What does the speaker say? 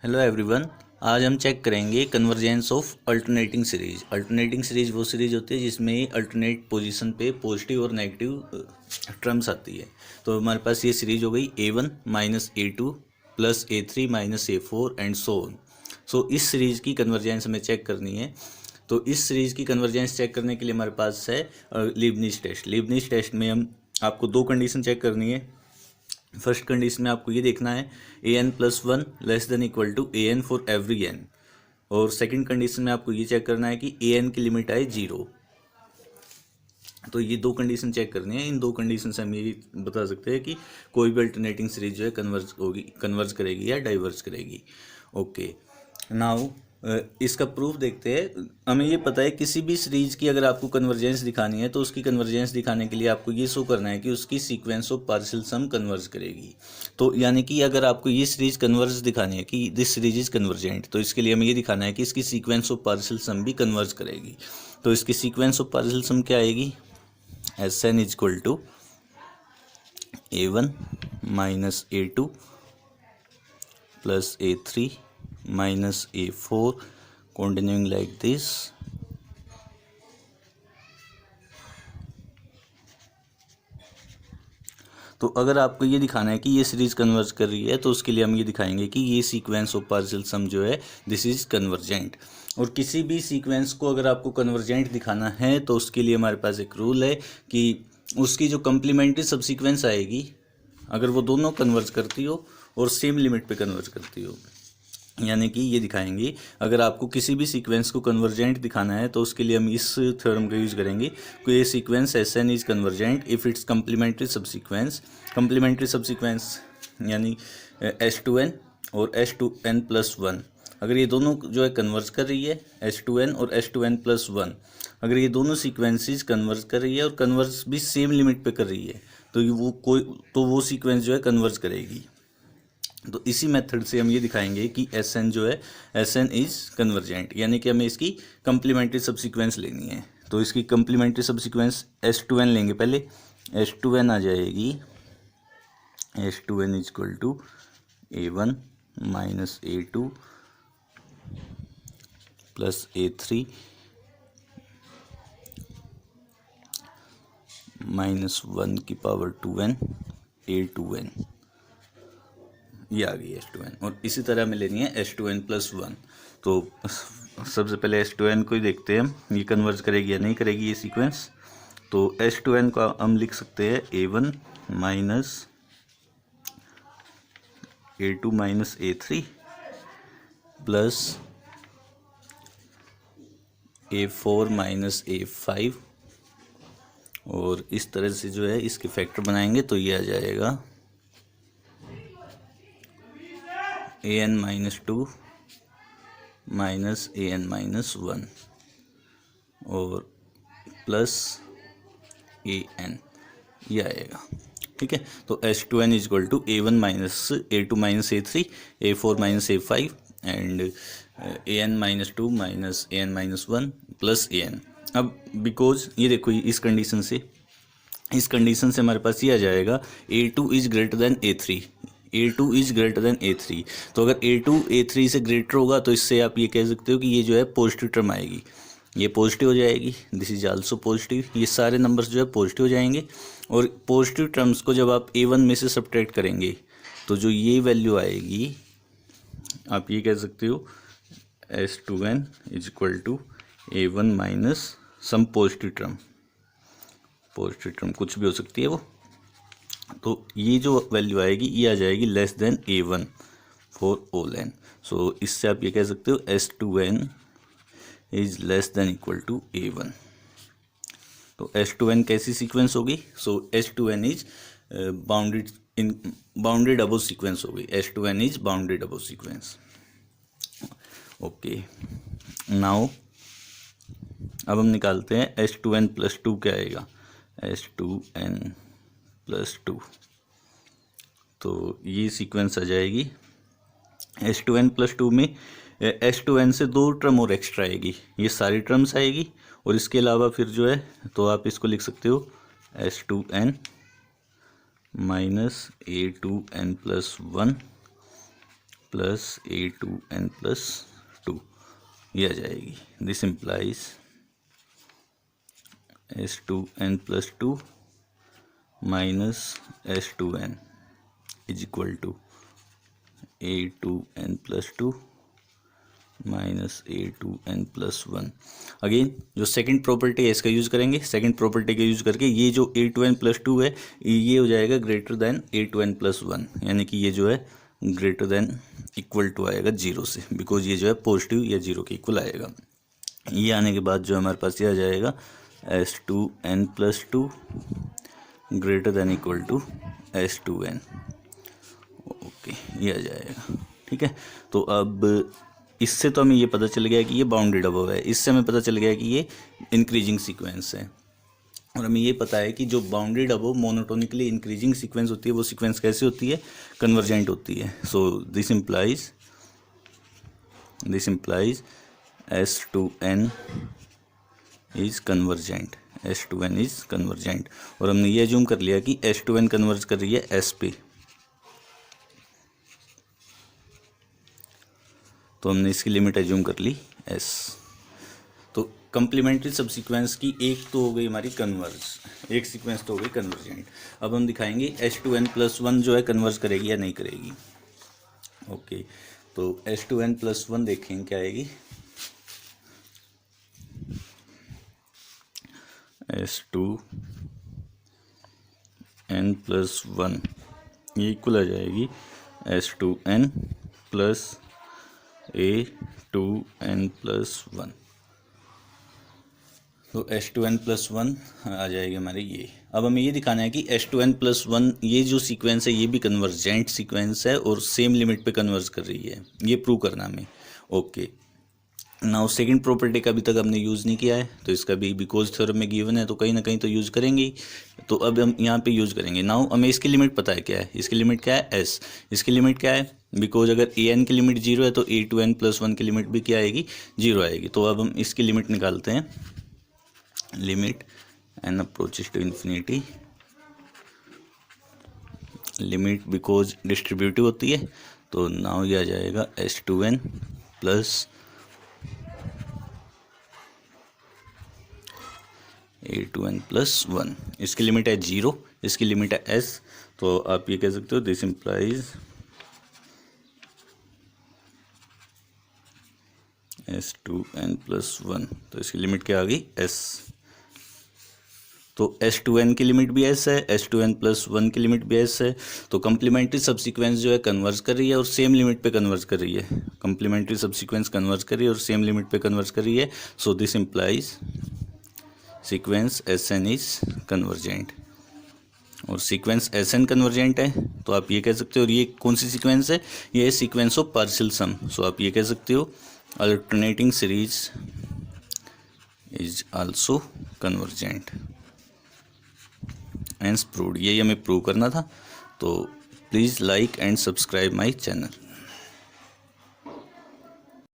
Hello everyone. आज हम check करेंगे convergence of alternating series. Alternating series वो सीरीज होती है जिसमें अल्टरनेट पोजीशन पे पॉजिटिव और नेगेटिव टर्म्स आती है। तो हमारे पास ये सीरीज हो गई A1 minus A2 plus A3 minus A4 and so on. So इस सीरीज की कन्वर्जेंस हमें चेक करनी है। तो इस सीरीज की कन्वर्जेंस चेक करने के लिए हमारे पास है लीबनिज टेस्ट। लीबनिज टेस्ट में हम आपको दो कंडीशन चेक करनी है। फर्स्ट कंडीशन में आपको ये देखना है an+1 less than equal to an for every n। और सेकंड कंडीशन में आपको ये चेक करना है कि an की लिमिट आए 0। तो ये दो कंडीशन चेक करनी है। इन दो कंडीशन से हम ये बता सकते हैं कि कोई भी अल्टरनेटिंग सीरीज जो है कन्वर्ज करेगी या डाइवर्ज करेगी। ओके, नाउ इसका प्रूफ देखते हैं। हमें ये पता है किसी भी सीरीज की अगर आपको कन्वर्जेंस दिखानी है तो उसकी कन्वर्जेंस दिखाने के लिए आपको ये शो करना है कि उसकी sequence of partial sum converge करेगी। तो यानी कि अगर आपको ये सीरीज कन्वर्ज दिखानी है कि दिस सीरीज इज कन्वर्जेंट, तो इसके लिए हमें ये दिखाना है कि इसकी सीक्वेंस ऑफ पार्शियल सम भी कन्वर्ज करेगी। तो इसकी सीक्वेंस ऑफ पार्शियल सम क्या आएगी? Sn is equal to A1 minus A2 plus A3 minus A4 continuing like this। तो अगर आपको ये दिखाना है कि ये सीरीज कन्वर्ज कर रही है तो उसके लिए हम ये दिखाएंगे कि ये सीक्वेंस ऑफ पार्शियल सम जो है दिस इज कन्वर्जेंट। और किसी भी सीक्वेंस को अगर आपको कन्वर्जेंट दिखाना है तो उसके लिए हमारे पास एक रूल है कि उसकी जो कम्प्लीमेंट्री सबसीक्वेंस आएगी अगर वो दोनों कन्वर्ज करती हो और सेम लिमिट पे कन्वर्ज करती हो, यानी कि ये दिखाएंगे अगर आपको किसी भी सीक्वेंस को कन्वर्जेंट दिखाना है तो उसके लिए हम इस थ्योरम का यूज करेंगे कि ये sequence Sn is convergent if it's complementary subsequence यानी S2n और S2n+1। अगर ये दोनों जो है कन्वर्ज कर रही है S2n और S2n+1, अगर ये दोनों सीक्वेंसेस कन्वर्ज कर रही है और कन्वर्ज भी सेम लिमिट पे कर रही है तो वो सीक्वेंस जो है कन्वर्ज करेगी। तो इसी मेथड से हम ये दिखाएंगे कि Sn जो है Sn इज कन्वर्जेंट, यानी कि हमें इसकी कम्प्लीमेंट्री सबसीक्वेंस लेनी है। तो इसकी कम्प्लीमेंट्री सबसीक्वेंस S2n लेंगे। पहले S2n आ जाएगी S2n is equal to A1 minus A2 plus A3 minus 1 की पावर 2n A2n। ये आ गई S2n। और इसी तरह में लेनी है S2n+1। तो सबसे पहले S2n को ही देखते हैं हम ये कन्वर्ज करेगी या नहीं करेगी ये सीक्वेंस। तो S2n का हम लिख सकते हैं A1 minus A2 minus A3 plus A4 minus A5। और इस तरह से जो है इसके फैक्टर बनाएंगे तो ये आ जाएगा an-2 माइनस an-1 और प्लस an, ये आएगा। ठीक है, तो S2n is equal to A1 minus A2 minus A3 A4 minus A5 and an-2 minus an-1 plus an। अब बिकॉज ये देखो इस कंडीशन से हमारे पास ये आ जाएगा A2 is greater than A3। A2 is greater than A3। तो अगर A2 A3 से ग्रेटर होगा तो इससे आप ये कह सकते हो कि ये जो है पॉजिटिव टर्म आएगी, ये पॉजिटिव हो जाएगी, दिस इज आल्सो पॉजिटिव। ये सारे नंबर्स जो है पॉजिटिव हो जाएंगे। और पॉजिटिव टर्म्स को जब आप A1 में से सब्ट्रैक्ट करेंगे तो जो ये वैल्यू आएगी आप ये कह सकते हो S2n is equal to A1 minus sum positive term कुछ भी हो सकती है वो। तो ये जो वैल्यू आएगी ये आ जाएगी less than A1 for all n। So इससे आप ये कह सकते हो S2n is less than equal to A1। तो S2n कैसी सीक्वेंस होगी? So S2n is bounded above sequence होगी। S2n is bounded above sequence. Okay, now अब हम निकालते हैं S2n+2 क्या आएगा? S2n+2। तो ये सीक्वेंस आ जाएगी S2n+2 में S2n से दो टर्म और एक्स्ट्रा आएगी, ये सारी टर्म्स आएगी। और इसके अलावा फिर जो है तो आप इसको लिख सकते हो S2n minus A2n+1 plus A2n+2 ये आ जाएगी। This implies S2n+2 minus S2n is equal to A2n+2 minus A2n+1। Again जो सेकंड प्रॉपर्टी है इसका यूज़ करेंगे। सेकंड प्रॉपर्टी का यूज़ करके ये जो A2n+2 है ये हो जाएगा ग्रेटर देन A2n+1, यानी कि ये जो है ग्रेटर देन इक्वल टू आएगा 0 से, बिकॉज ये जो है पॉजिटिव या 0 के इक्वल आएगा। ये आने के बाद जो हमारे पास ये आ जाएगा S2n+2 greater than equal to S2n। Okay, ये आ जाएगा। ठीक है, तो अब इससे तो हमें ये पता चल गया कि ये बाउंडेड अबव है, इससे हमें पता चल गया कि ये इंक्रीजिंग सीक्वेंस है, और हमें ये पता है कि जो bounded above monotonically increasing sequence होती है वो सीक्वेंस कैसे होती है, कन्वर्जेंट होती है। So this implies S2n is convergent, S2n is convergent. और हमने ये अज्यूम कर लिया कि S2n कन्वर्ज कर रही है S पे, तो हमने इसकी लिमिट एज्यूम कर ली S। तो कंप्लीमेंट्री सबसीक्वेंस की एक तो हो गई हमारी कन्वर्ज, एक सीक्वेंस तो हो गई कन्वर्जेंट। अब हम दिखाएंगे S2n+1 जो है कन्वर्ज करेगी या नहीं करेगी। ओके, तो S2n+1 देखें क्या आएगी। S2n+1 ये इक्वल आ जाएगी S2n प्लस A2n+1। तो S2n+1 आ जाएगी हमारी ये। अब हमें ये दिखाना है कि S2n+1 ये जो सीक्वेंस है ये भी कन्वर्जेंट सीक्वेंस है और सेम लिमिट पे कन्वर्ज कर रही है, ये प्रूव करना हमें। ओके, नाउ सेकंड प्रॉपर्टी का अभी तक हमने यूज़ नहीं किया है, तो इसका भी बिकॉज थ्योरम में गिवन है तो कहीं ना कहीं तो यूज़ करेंगे ही, तो अब हम यहाँ पे यूज़ करेंगे। नाउ हमें इसकी लिमिट पता है क्या है, इसकी लिमिट क्या है S, इसकी लिमिट क्या है, बिकॉज अगर an की लिमिट 0 है तो A2n+1 की लिमिट भी क्या आएगी, 0 आएगी। तो अब हम इसकी लिमिट निकालते हैं, limit n approaches to infinity, limit because distributive होती है, तो नाउ ये आ जाएगा S2n प्लस A2n+1। इसकी लिमिट है 0, इसकी लिमिट है S, तो आप ये कह सकते हो दिस इम्प्लाइज S2n+1। तो इसकी लिमिट क्या आ गई, S। तो S2n की लिमिट भी S है, S2n+1 की लिमिट भी S है, तो कंप्लीमेंट्री सबसीक्वेंस जो है कन्वर्ज कर रही है और सेम लिमिट पे कन्वर्ज कर रही है। कंप्लीमेंट्री सबसीक्वेंस कन्वर्ज कर रही है और सेम लिमिट पे कन्वर्ज कर रही है। So this implies sequence Sn is convergent, और सीक्वेंस Sn कन्वर्जेंट है तो आप ये कह सकते हो, और ये कौन सी सीक्वेंस है, ये है सीक्वेंस ऑफ पार्शियल सम। सो आप ये कह सकते हो alternating series is also convergent, hence proved. यही हमें प्रूव करना था। तो please like and subscribe my channel.